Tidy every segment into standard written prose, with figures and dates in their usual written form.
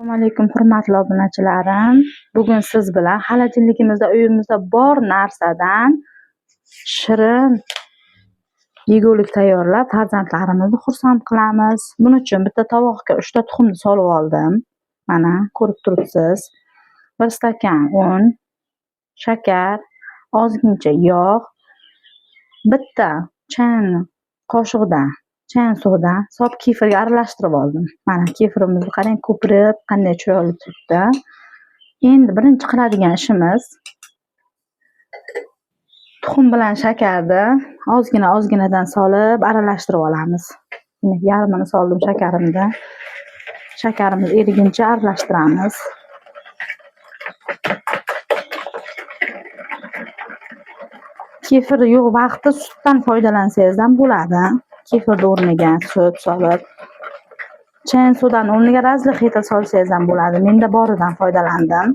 Assalomu alaykum hurmatli obunachilarim. Bugun siz bilan xalajinligimizda uyimizda bor narsadan shirin yegulik tayyorlab farzandlarimizni xursand qilamiz. Buning uchun bitta tovoqqa 3 ta tuxumni solib oldim. Mana ko'rib turibsiz. 1 stakan un, shakar, ozgincha yog', bitta chayin qoshiqdan chayin suvdan sof kefirga aralashtirib oldim. Mana kefirimizni qarang, ko'pirib qanday chiroyli turibdi. Endi birinchi qiladigan ishimiz tuxum bilan shakarni ozginadan solib aralashtirib olamiz. Yarmini soldim shakarimni. Shakarimiz eriguncha aralashtiramiz. Kefir yo'q vaqtda sutdan foydalansangiz ham bo'ladi. Kefirni o'rniga sut solib, chayin suvdan o'rniga razlixita solsangiz ham bo'ladi. Menda boridan foydalandim.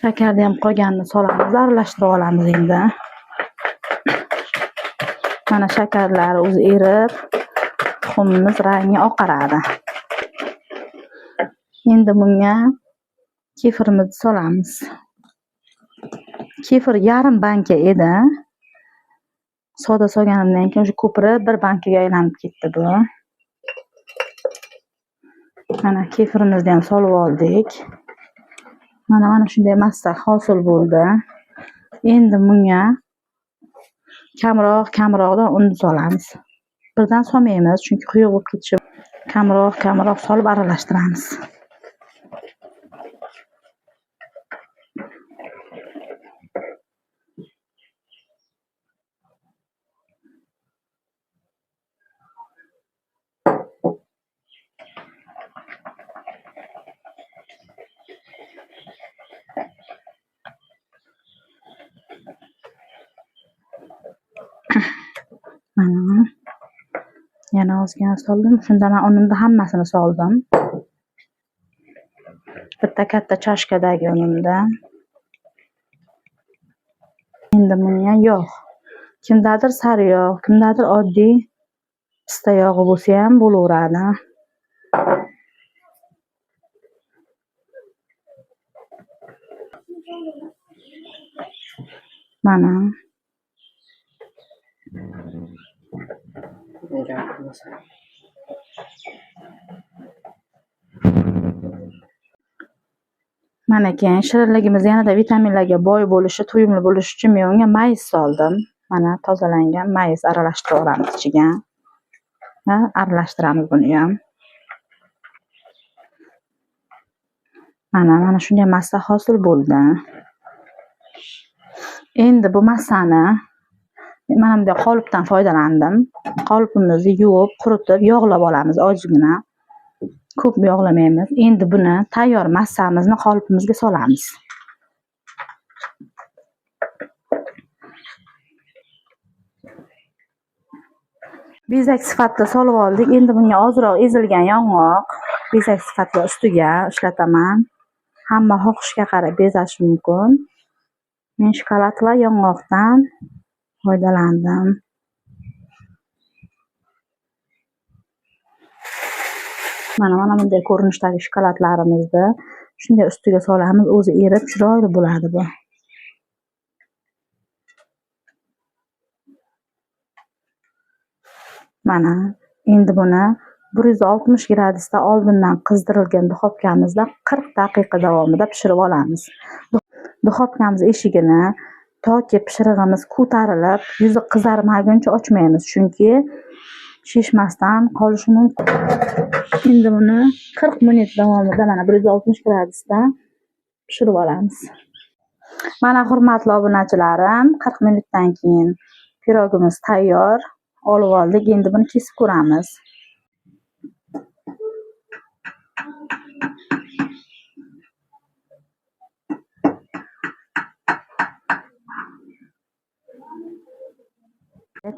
Shakarni ham qolganini solamiz, aralashtirib olamiz endi. Mana shakarlar o'zi erib, tuxumimiz rangi oqaradi. Endi bunga kefirimizni solamiz. Kefir yarim banka edi. Soda solganimdan keyin o'sha ko'pirib bir bankaga aylanib ketdi bu. Mana kefirimizni ham solib oldik. Mana shunday massa hosil bo'ldi. Endi bunga kamroqdan un solamiz. Birdan solmaymiz, chunki quyuq bo'lib ketishi. Kamroq solib aralashtiramiz. Mana yana ozgina soldim. Shunda men unimni hammasini soldim. Bitta katta chashkadagi unimda. Endi bunga yog'. Kimdadir sari yog', kimdadir oddiy pista yog'i bo'lsa ham bo'laveradi. Mana mana keyin shirinligimiz yanada vitaminlarga boy bo'lishi, to'yimli bo'lishi uchun men unga mayiz soldim. Mana tozalangan mayiz aralashtirib olamiz ichiga. Aralashtiramiz buni ham. Mana shunday massa hosil bo'ldi. Endi bu massani mana bunday qolipdan foydalandim. Qolipimizni yuvib, quritib, yog'lab olamiz ozgina. Ko'p yog'lamaymiz. Endi buni tayyor massamizni qolipimizga solamiz. Bezak sifatida solib oldik. Endi bunga ozroq ezilgan yong'oq bezak sifatida ustiga ishlataman. Hamma xohishga qarab bezash mumkin. Men shokolad va yong'oqdan foydalandim. Mana bunday ko'rinishdagi shokoladlarimizni shunday ustiga solamiz, o'zi erib chiroyli bo'ladi bu. Mana endi buni 160 gradusda oldindan qizdirilgan duxovkamizda 40 daqiqa davomida pishirib olamiz. Duxovkamiz eshigini toki pishirig'imiz ko'tarilib, yuzi qizarmaguncha ochmaymiz, chunki shishmasdan qolishi mumkin. Endi buni 40 minut davomida mana 160 gradusda pishirib olamiz. Mana hurmatli obunachilarim, 40 minutdan keyin pirogimiz tayyor. Olib oldik. Endi buni kesib ko'ramiz.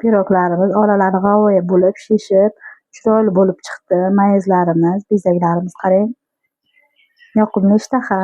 Piroglarimiz oralari g'avoya bo'lib, shishib, chiroyli bo'lib chiqdi. Mayizlarimiz, bezaklarimiz qarang. Yoqimli ishtaha.